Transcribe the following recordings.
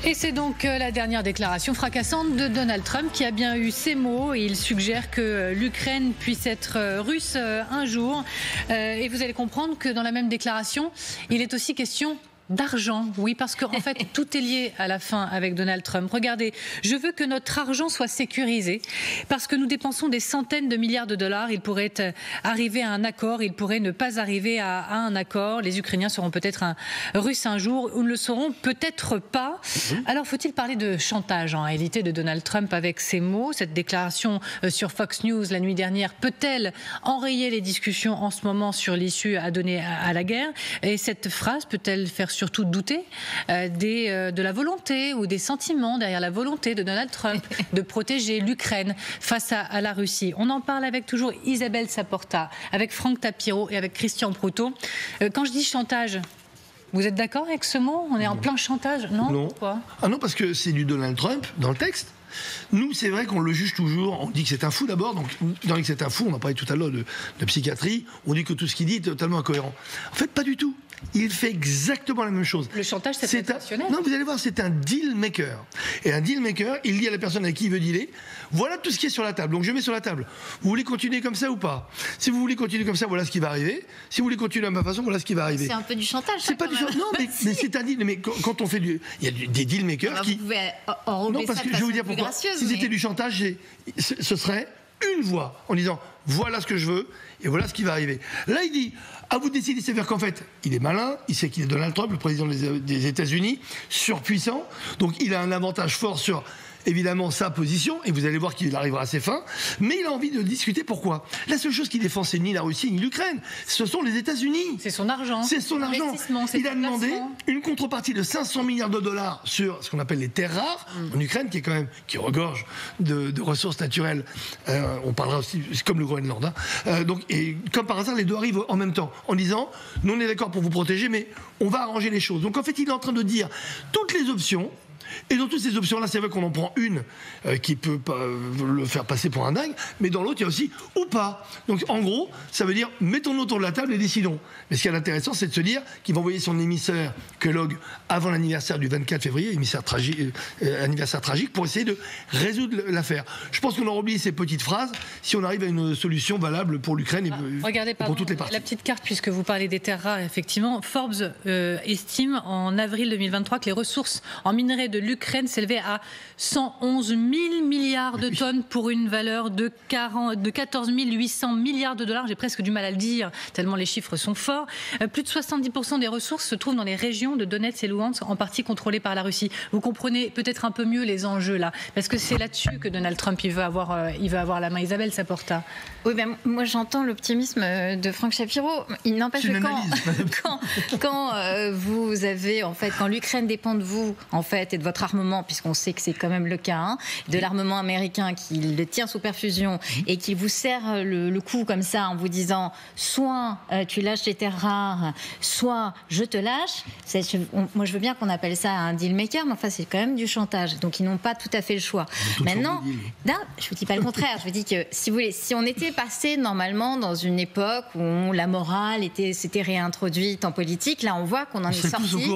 Et c'est donc la dernière déclaration fracassante de Donald Trump qui a bien eu ces mots. Il suggère que l'Ukraine puisse être russe un jour. Et vous allez comprendre que dans la même déclaration, il est aussi question d'argent, oui, parce qu'en fait, tout est lié à la fin avec Donald Trump. Regardez, je veux que notre argent soit sécurisé parce que nous dépensons des centaines de milliards de dollars. Il pourrait arriver à un accord, il pourrait ne pas arriver à un accord. Les Ukrainiens seront peut-être russes un jour ou ne le seront peut-être pas. Alors, faut-il parler de chantage en réalité de Donald Trump avec ces mots? Cette déclaration sur Fox News la nuit dernière peut-elle enrayer les discussions en ce moment sur l'issue à donner à la guerre? Et cette phrase peut-elle faire surtout douter de la volonté ou des sentiments derrière la volonté de Donald Trump de protéger l'Ukraine face à la Russie? On en parle avec toujours Isabelle Saporta, avec Franck Tapiro et avec Christian Proutot. Quand je dis chantage, vous êtes d'accord avec ce mot? On est en plein chantage, non? Non. Pourquoi? Ah non, parce que c'est du Donald Trump dans le texte. Nous, c'est vrai qu'on le juge toujours. On dit que c'est un fou d'abord. Donc, dans que c'est un fou, on a parlé tout à l'heure de psychiatrie. On dit que tout ce qu'il dit est totalement incohérent. En fait, pas du tout. Il fait exactement la même chose. Le chantage, c'est rationnel. Non, vous allez voir, c'est un deal maker. Et un deal maker, il dit à la personne avec qui il veut dealer, voilà tout ce qui est sur la table. Donc je mets sur la table. Vous voulez continuer comme ça ou pas? Si vous voulez continuer comme ça, voilà ce qui va arriver. Si vous voulez continuer de la même façon, voilà ce qui va arriver. C'est un peu du chantage. C'est pas du chantage. Non, mais c'est un deal. Mais quand on fait il y a des deal makers qui. Vous pouvez enrober Non, parce ça que de je vais vous façon dire plus pourquoi. gracieuse, Si c'était du chantage, ce serait une voix en disant voilà ce que je veux et voilà ce qui va arriver. Là, il dit à vous de décider. C'est-à-dire qu'en fait, il est malin, il sait qu'il est Donald Trump, le président des États-Unis, surpuissant, donc il a un avantage fort sur évidemment sa position, et vous allez voir qu'il arrivera à ses fins, mais il a envie de discuter. Pourquoi? La seule chose qu'il défend, c'est ni la Russie ni l'Ukraine, ce sont les États-Unis. C'est son argent. C'est son argent. Il a demandé placement. une contrepartie de 500 milliards de dollars sur ce qu'on appelle les terres rares en Ukraine, qui regorge de ressources naturelles. On parlera aussi, c'est comme le Groenland. Donc, et comme par hasard, les deux arrivent en même temps, en disant nous on est d'accord pour vous protéger, mais on va arranger les choses. Donc en fait, il est en train de dire toutes les options. Et dans toutes ces options-là, c'est vrai qu'on en prend une qui peut le faire passer pour un dingue, mais dans l'autre, il y a aussi ou pas. Donc en gros, ça veut dire mettons-nous autour de la table et décidons. Mais ce qui est intéressant, c'est de se dire qu'il va envoyer son émissaire Kellogg avant l'anniversaire du 24 février, anniversaire tragique, pour essayer de résoudre l'affaire. Je pense qu'on aura oublié ces petites phrases si on arrive à une solution valable pour l'Ukraine et pour toutes les parties. La petite carte, puisque vous parlez des terres rares, effectivement, Forbes estime en avril 2023 que les ressources en minerais de l'Ukraine s'élevait à 111 000 milliards de tonnes pour une valeur de 14 800 milliards de dollars. J'ai presque du mal à le dire, tellement les chiffres sont forts. Plus de 70% des ressources se trouvent dans les régions de Donetsk et Louhansk, en partie contrôlées par la Russie. Vous comprenez peut-être un peu mieux les enjeux là, parce que c'est là-dessus que Donald Trump il veut avoir la main. Isabelle Saporta. Oui, ben, moi j'entends l'optimisme de Franck Shapiro. Il n'empêche que quand vous avez, en fait, quand l'Ukraine dépend de vous, en fait, et de votre armement, puisqu'on sait que c'est quand même le cas, de l'armement américain qui le tient sous perfusion et qui vous serre le cou comme ça en vous disant soit tu lâches les terres rares, soit je te lâche. Moi je veux bien qu'on appelle ça un deal maker, mais enfin c'est quand même du chantage. Donc ils n'ont pas tout à fait le choix. Maintenant, non, je vous dis pas le contraire. Je vous dis que si on était passé normalement dans une époque où la morale s'était réintroduite en politique, là on voit qu'on en est sorti.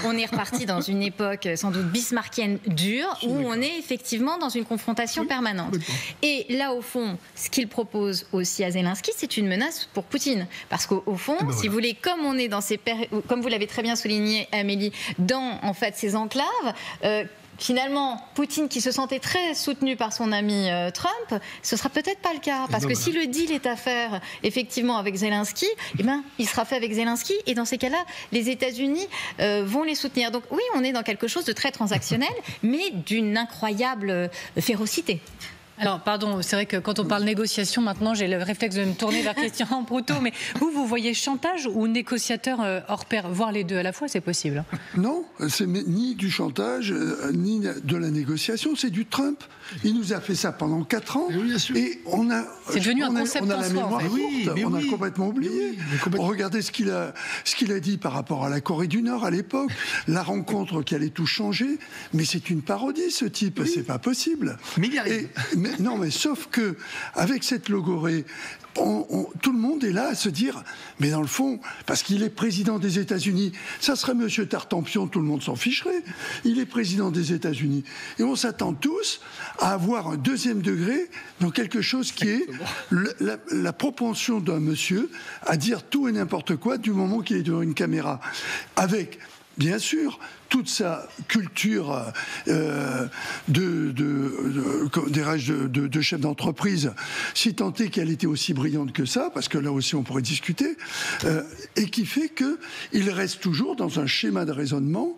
On est reparti dans une époque sans doute bismarckienne dure, où on est effectivement dans une confrontation permanente. Et là, au fond, ce qu'il propose aussi à Zelensky, c'est une menace pour Poutine. Parce qu'au fond, si vous voulez, comme on est dans comme vous l'avez très bien souligné, Amélie, dans en fait ces enclaves, finalement, Poutine, qui se sentait très soutenu par son ami Trump, ce sera peut-être pas le cas. Parce que si le deal est à faire, effectivement, avec Zelensky, eh ben, il sera fait avec Zelensky. Et dans ces cas-là, les États-Unis vont les soutenir. Donc oui, on est dans quelque chose de très transactionnel, mais d'une incroyable férocité. Alors, pardon, c'est vrai que quand on parle négociation, maintenant, j'ai le réflexe de me tourner vers Christian Proutot, mais vous voyez chantage ou négociateur hors pair, voire les deux à la fois, c'est possible? Non, c'est ni du chantage, ni de la négociation, c'est du Trump. Il nous a fait ça pendant 4 ans, et on a... C'est devenu un concept on a la mémoire courte, on a complètement oublié. Regardez ce qu'il a dit par rapport à la Corée du Nord à l'époque, la rencontre qui allait tout changer, mais c'est une parodie, ce type, c'est pas possible. Mais il y arrive. non, mais sauf que avec cette logorée, tout le monde est là à se dire, mais dans le fond, parce qu'il est président des États-Unis, ça serait Monsieur Tartampion, tout le monde s'en ficherait. Il est président des États-Unis. Et on s'attend tous à avoir un deuxième degré dans quelque chose qui est la propension d'un monsieur à dire tout et n'importe quoi du moment qu'il est devant une caméra. Avec, bien sûr, toute sa culture de chef d'entreprise, si tant est qu'elle était aussi brillante que ça, parce que là aussi on pourrait discuter, et qui fait qu'il reste toujours dans un schéma de raisonnement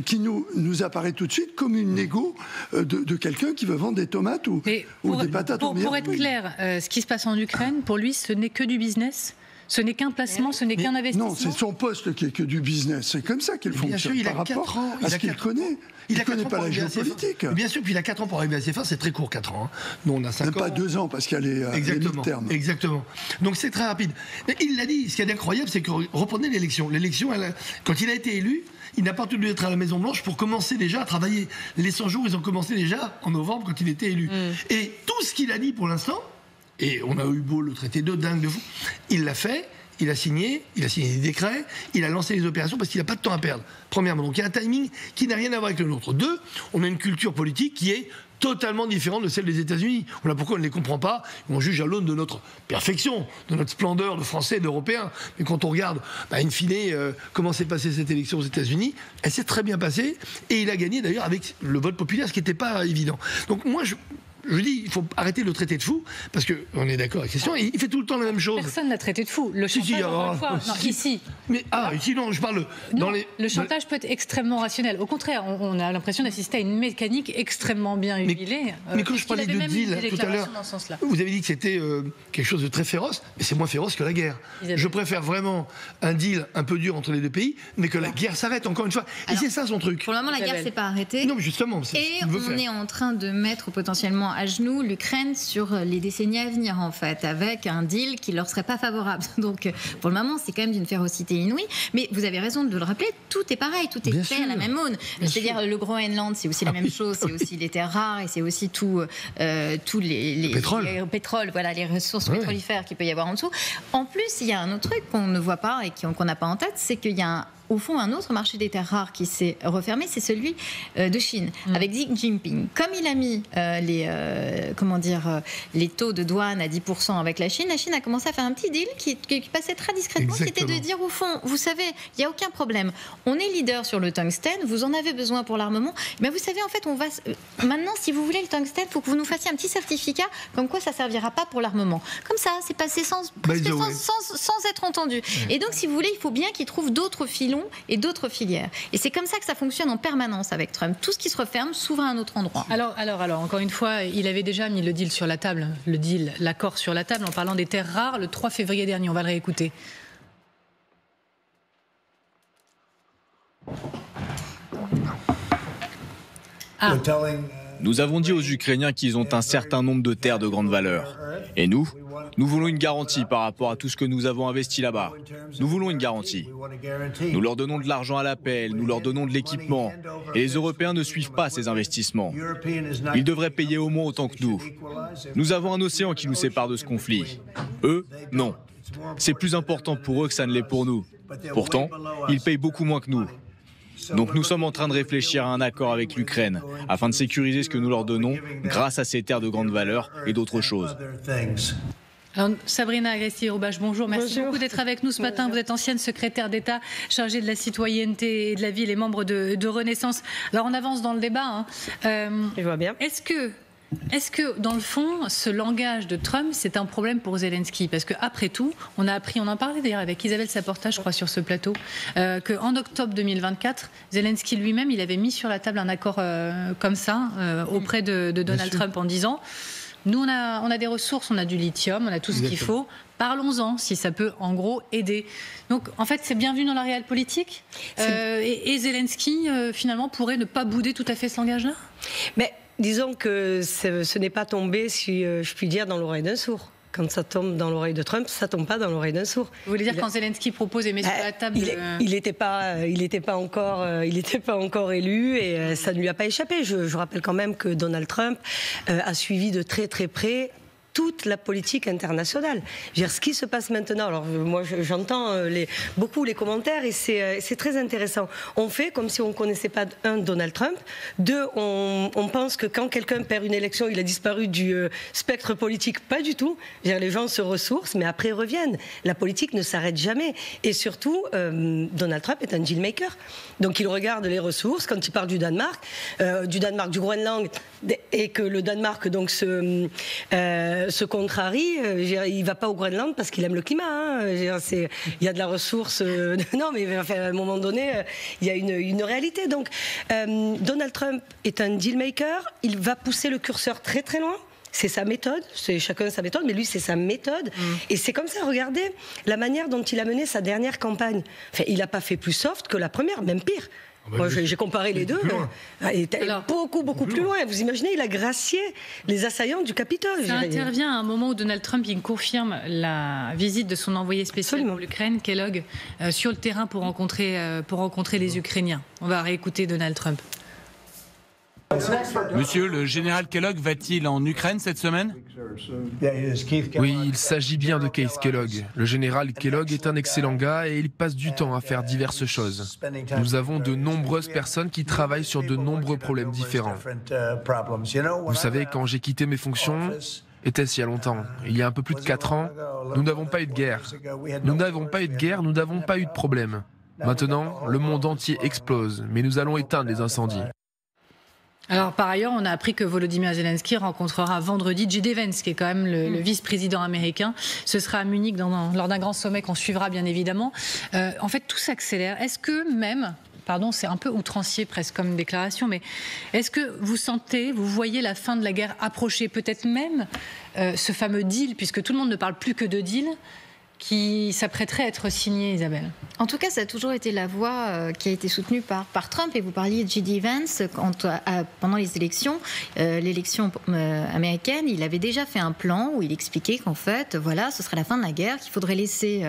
qui nous apparaît tout de suite comme une négo de quelqu'un qui veut vendre des tomates ou des patates. Pour être clair, ce qui se passe en Ukraine, pour lui, ce n'est que du business. Ce n'est qu'un placement, ce n'est qu'un investissement. Non, c'est son poste qui est que du business. C'est comme ça qu'il fonctionne. Bien sûr, par rapport à ce qu'il connaît. Il ne connaît pas la géopolitique. Bien sûr, puis il a 4 ans pour arriver à ses fins, c'est très court, 4 ans. Nous, on a 5 ans. Même pas 2 ans, parce qu'il y a les mid-termes. Exactement. Donc c'est très rapide. Mais il l'a dit, ce qui est incroyable, c'est que reprenez l'élection. L'élection, quand il a été élu, il n'a pas attendu d'être à la Maison-Blanche pour commencer déjà à travailler. Les 100 jours, ils ont commencé déjà en novembre, quand il était élu. Et tout ce qu'il a dit pour l'instant, et on a eu beau le traité de dingue de fou, il l'a fait. Il a signé des décrets, il a lancé les opérations parce qu'il n'a pas de temps à perdre. Premièrement, donc il y a un timing qui n'a rien à voir avec le nôtre. 2, on a une culture politique qui est totalement différente de celle des États-Unis. Voilà pourquoi on ne les comprend pas. On juge à l'aune de notre perfection, de notre splendeur de Français et d'Européens. Mais quand on regarde, in fine, comment s'est passée cette élection aux États-Unis, elle s'est très bien passée et il a gagné d'ailleurs avec le vote populaire, ce qui n'était pas évident. Donc moi, je dis, il faut arrêter de le traiter de fou, parce qu'on est d'accord avec Christian, il fait tout le temps la même chose. Personne n'a traité de fou. Le chantage, ici. Mais, ici, non, je parle... Le chantage peut être extrêmement rationnel. Au contraire, on a l'impression d'assister à une mécanique extrêmement bien huilée. Mais quand je parlais de deal tout à l'heure, vous avez dit que c'était quelque chose de très féroce, mais c'est moins féroce que la guerre. Je préfère vraiment un deal un peu dur entre les deux pays, mais que la guerre s'arrête, encore une fois. Et c'est ça son truc. Pour le moment, la guerre ne s'est pas arrêtée. Non, mais justement, c'est et on est en train de mettre potentiellement à genoux l'Ukraine sur les décennies à venir, en fait, avec un deal qui leur serait pas favorable. Donc, pour le moment, c'est quand même d'une férocité inouïe. Mais vous avez raison de le rappeler, tout est pareil, tout est fait à la même aune. C'est-à-dire, le Groenland, c'est aussi la même chose, c'est aussi les terres rares et c'est aussi tous les pétroles, voilà, les ressources pétrolifères qu'il peut y avoir en dessous. En plus, il y a un autre truc qu'on ne voit pas et qu'on n'a pas en tête, c'est qu'il y a au fond, un autre marché des terres rares qui s'est refermé, c'est celui de Chine, avec Xi Jinping. Comme il a mis les taux de douane à 10% avec la Chine a commencé à faire un petit deal qui passait très discrètement, qui était de dire au fond, vous savez, il n'y a aucun problème. On est leader sur le tungstène, vous en avez besoin pour l'armement, mais vous savez, en fait, on va maintenant, si vous voulez le tungstène, il faut que vous nous fassiez un petit certificat comme quoi ça ne servira pas pour l'armement. Comme ça, c'est passé sans être entendu. Et donc, si vous voulez, il faut bien qu'ils trouvent d'autres filons et d'autres filières. Et c'est comme ça que ça fonctionne en permanence avec Trump. Tout ce qui se referme s'ouvre à un autre endroit. Alors, encore une fois, il avait déjà mis le deal sur la table, l'accord sur la table en parlant des terres rares le 3 février dernier. On va le réécouter. Nous avons dit aux Ukrainiens qu'ils ont un certain nombre de terres de grande valeur. Et nous voulons une garantie par rapport à tout ce que nous avons investi là-bas. Nous voulons une garantie. Nous leur donnons de l'argent à l'appel, nous leur donnons de l'équipement. Et les Européens ne suivent pas ces investissements. Ils devraient payer au moins autant que nous. Nous avons un océan qui nous sépare de ce conflit. Eux, non. C'est plus important pour eux que ça ne l'est pour nous. Pourtant, ils payent beaucoup moins que nous. Donc nous sommes en train de réfléchir à un accord avec l'Ukraine afin de sécuriser ce que nous leur donnons grâce à ces terres de grande valeur et d'autres choses. Alors, Sabrina Agresti-Roubache, bonjour. Merci beaucoup d'être avec nous ce matin. Vous êtes ancienne secrétaire d'État chargée de la citoyenneté et de la ville et membre de Renaissance. Alors on avance dans le débat. Je vois bien. Est-ce que, dans le fond, ce langage de Trump, c'est un problème pour Zelensky? Parce qu'après tout, on en parlait d'ailleurs avec Isabelle Saporta, je crois, sur ce plateau, qu'en octobre 2024, Zelensky lui-même, il avait mis sur la table un accord comme ça, auprès de Donald Trump, en disant... Nous, on a des ressources, on a du lithium, on a tout ce qu'il faut. Parlons-en, si ça peut, en gros, aider. Donc, en fait, c'est bien vu dans la réelle politique. Et Zelensky, finalement, pourrait ne pas bouder tout à fait ce langage-là. Mais disons que ce n'est pas tombé, si je puis dire, dans l'oreille d'un sourd. quand ça tombe dans l'oreille de Trump, ça tombe pas dans l'oreille d'un sourd. Vous voulez dire quand Zelensky propose et met sur la table... Il n'était pas encore élu et ça ne lui a pas échappé. Je rappelle quand même que Donald Trump a suivi de très très près toute la politique internationale. Je veux dire, ce qui se passe maintenant, alors moi j'entends beaucoup les commentaires et c'est très intéressant. On fait comme si on ne connaissait pas, un, Donald Trump, deux, on pense que quand quelqu'un perd une élection, il a disparu du spectre politique. Pas du tout. Je veux dire, les gens se ressourcent, mais après reviennent. La politique ne s'arrête jamais. Et surtout, Donald Trump est un dealmaker. Donc il regarde les ressources. Quand il parle du Danemark, du Groenland, et que le Danemark donc se contrarie, il ne va pas au Groenland parce qu'il aime le climat. Il y a de la ressource. Non, mais enfin, à un moment donné, il y a une réalité. Donc, Donald Trump est un dealmaker. Il va pousser le curseur très très loin. C'est sa méthode, c'est chacun sa méthode, mais lui c'est sa méthode. Et c'est comme ça, regardez la manière dont il a mené sa dernière campagne. Enfin, il n'a pas fait plus soft que la première, même pire. Moi, j'ai comparé les deux. Il était beaucoup plus loin. Vous imaginez, il a gracié les assaillants du Capitole. Ça intervient à un moment où Donald Trump il confirme la visite de son envoyé spécial pour l'Ukraine, Kellogg, sur le terrain pour rencontrer les Ukrainiens. On va réécouter Donald Trump. Monsieur, le général Kellogg va-t-il en Ukraine cette semaine ? Oui, il s'agit bien de Keith Kellogg. Le général Kellogg est un excellent gars et il passe du temps à faire diverses choses. Nous avons de nombreuses personnes qui travaillent sur de nombreux problèmes différents. Vous savez, quand j'ai quitté mes fonctions, était-ce il y a longtemps, il y a un peu plus de 4 ans, nous n'avons pas eu de guerre. Nous n'avons pas eu de guerre, nous n'avons pas eu de problème. Maintenant, le monde entier explose, mais nous allons éteindre les incendies. Alors, par ailleurs, on a appris que Volodymyr Zelensky rencontrera vendredi J.D. Vance, qui est quand même le vice-président américain. Ce sera à Munich lors d'un grand sommet qu'on suivra bien évidemment. En fait, tout s'accélère. Est-ce que même, pardon, c'est un peu outrancier presque comme déclaration, mais est-ce que vous voyez la fin de la guerre approcher, peut-être même ce fameux deal, puisque tout le monde ne parle plus que de deal, qui s'apprêterait à être signé, Isabelle? En tout cas, ça a toujours été la voie qui a été soutenue par Trump. Et vous parliez de J.D. Vance pendant les élections, l'élection américaine. Il avait déjà fait un plan où il expliquait qu'en fait, voilà, ce serait la fin de la guerre, qu'il faudrait laisser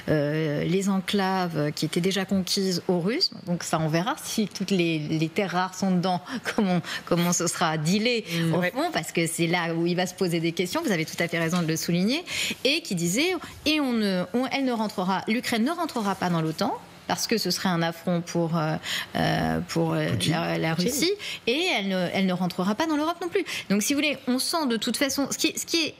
les enclaves qui étaient déjà conquises aux Russes. Donc ça, on verra si toutes les terres rares sont dedans, comment ce sera dealé au fond, parce que c'est là où il va se poser des questions. Vous avez tout à fait raison de le souligner. Et qui disait, l'Ukraine ne rentrera pas dans l'OTAN parce que ce serait un affront pour la Russie, et elle ne rentrera pas dans l'Europe non plus. Donc si vous voulez, on sent de toute façon ce qui est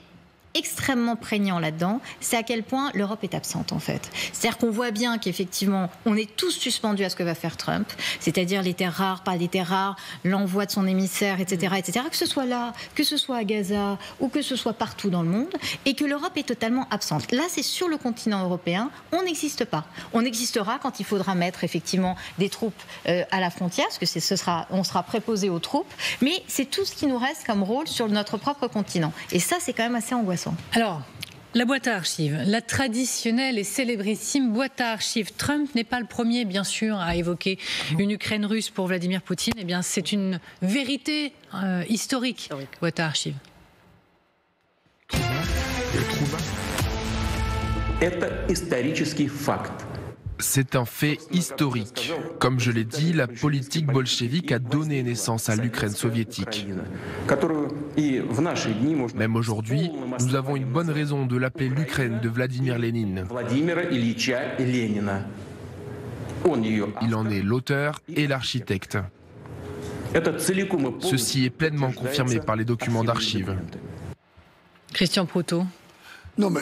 extrêmement prégnant là-dedans, c'est à quel point l'Europe est absente en fait. C'est-à-dire qu'on voit bien qu'effectivement, on est tous suspendus à ce que va faire Trump, c'est-à-dire les terres rares, pas des terres rares, l'envoi de son émissaire, etc., que ce soit là, que ce soit à Gaza ou que ce soit partout dans le monde, et que l'Europe est totalement absente. Là, c'est sur le continent européen, on n'existe pas. On existera quand il faudra mettre effectivement des troupes à la frontière, parce que on sera préposé aux troupes, mais c'est tout ce qui nous reste comme rôle sur notre propre continent. Et ça, c'est quand même assez angoissant. Alors, la boîte à archives, la traditionnelle et célébrissime boîte à archives. Trump n'est pas le premier, bien sûr, à évoquer une Ukraine russe pour Vladimir Poutine. Eh bien, c'est une vérité historique, boîte à archives. C'est un fait historique. Comme je l'ai dit, la politique bolchevique a donné naissance à l'Ukraine soviétique. Même aujourd'hui, nous avons une bonne raison de l'appeler l'Ukraine de Vladimir Lénine. Il en est l'auteur et l'architecte. Ceci est pleinement confirmé par les documents d'archives. Christian Proto. Non, mais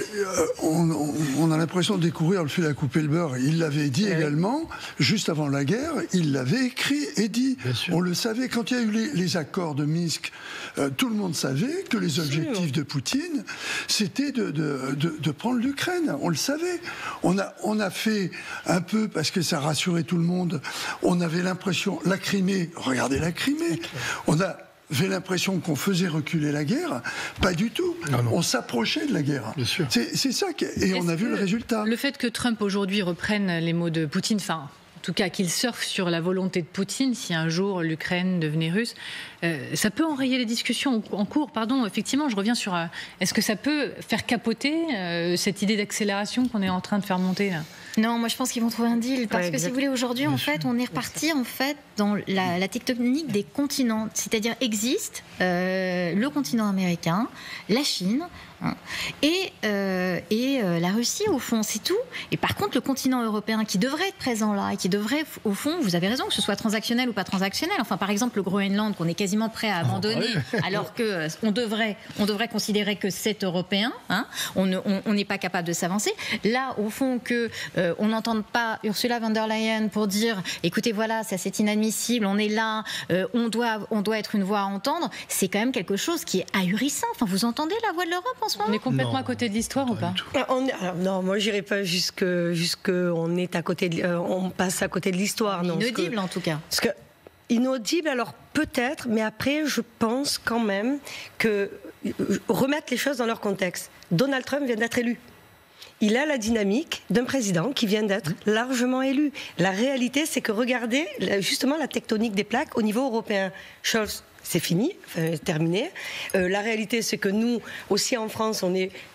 on a l'impression de découvrir le fil à couper le beurre. Il l'avait dit également, juste avant la guerre, il l'avait écrit et dit. On le savait, quand il y a eu les accords de Minsk, tout le monde savait que les objectifs de Poutine, c'était de prendre l'Ukraine. On le savait. On a fait un peu, parce que ça rassurait tout le monde, on avait l'impression, la Crimée, regardez la Crimée, avait l'impression qu'on faisait reculer la guerre. Pas du tout. Non. On s'approchait de la guerre. Bien sûr. C'est ça. Et on a vu le résultat. Le fait que Trump aujourd'hui reprenne les mots de Poutine, enfin, en tout cas qu'il surfe sur la volonté de Poutine, si un jour l'Ukraine devenait russe, ça peut enrayer les discussions en cours. Pardon, effectivement, je reviens sur... est-ce que ça peut faire capoter cette idée d'accélération qu'on est en train de faire monter là ? Non, moi je pense qu'ils vont trouver un deal. Parce que si vous voulez, aujourd'hui, en fait, on est reparti dans la tectonique des continents. C'est-à-dire existe le continent américain, la Chine, et la Russie, au fond, c'est tout. Et par contre, le continent européen qui devrait être présent là, et qui devrait, au fond, vous avez raison, que ce soit transactionnel ou pas transactionnel. Enfin, par exemple, le Groenland, qu'on est quasiment prêt à abandonner, alors qu'on devrait considérer que c'est européen. On n'est pas capable de s'avancer. Là, au fond, on n'entende pas Ursula von der Leyen pour dire, écoutez, voilà, ça c'est inadmissible, on est là, on doit être une voix à entendre. C'est quand même quelque chose qui est ahurissant. Enfin, vous entendez la voix de l'Europe en ce moment ? On est complètement à côté de l'histoire ou pas ? Non, moi j'irai pas jusque on est à côté, on passe à côté de l'histoire. Inaudible en tout cas. Parce que inaudible, alors peut-être, mais après je pense quand même que remettre les choses dans leur contexte. Donald Trump vient d'être élu. Il a la dynamique d'un président qui vient d'être largement élu. La réalité, c'est que regardez justement la tectonique des plaques au niveau européen. Scholz, c'est fini, terminé. La réalité, c'est que nous, aussi en France,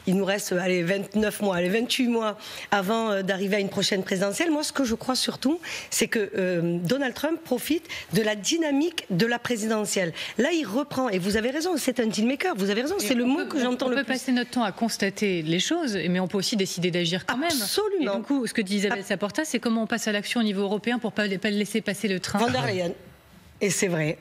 il nous reste 28 mois avant d'arriver à une prochaine présidentielle. Moi, ce que je crois surtout, c'est que Donald Trump profite de la dynamique de la présidentielle. Là, il reprend, et vous avez raison, c'est un dealmaker, vous avez raison, c'est le mot que j'entends le plus. On peut passer notre temps à constater les choses, mais on peut aussi décider d'agir quand même. Absolument. Et du coup, ce que dit Isabelle Saporta, c'est comment on passe à l'action au niveau européen pour ne pas laisser passer le train. Von der Leyen. Et c'est vrai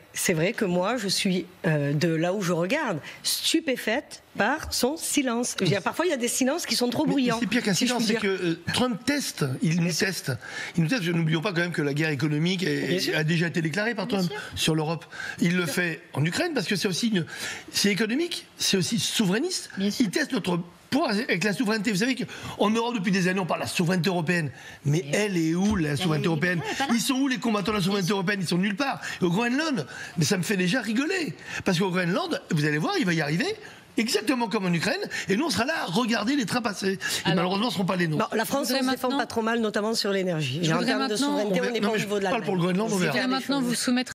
que moi, je suis, de là où je regarde, stupéfaite par son silence. Parfois, il y a des silences qui sont trop bruyants. C'est pire qu'un silence, c'est que Trump teste, il nous teste. N'oublions pas quand même que la guerre économique a déjà été déclarée par Trump sur l'Europe. Il le fait en Ukraine parce que c'est économique, c'est aussi souverainiste. Il teste notre poids avec la souveraineté. Vous savez qu'en Europe, depuis des années, on parle de la souveraineté européenne. Mais elle est où, la souveraineté européenne ? Ils sont où, les combattants de la souveraineté européenne ? Ils sont nulle part. Et au Groenland, mais ça me fait déjà rigoler. Parce qu'au Groenland, vous allez voir, il va y arriver. Exactement comme en Ukraine, et nous on sera là à regarder les trains passer. Et malheureusement, ce ne seront pas les nôtres. La France ne se défend pas trop mal, notamment sur l'énergie. En termes de souveraineté, on n'est pas au niveau de la. Pour le Groenland, on verra. Maintenant, vous soumettre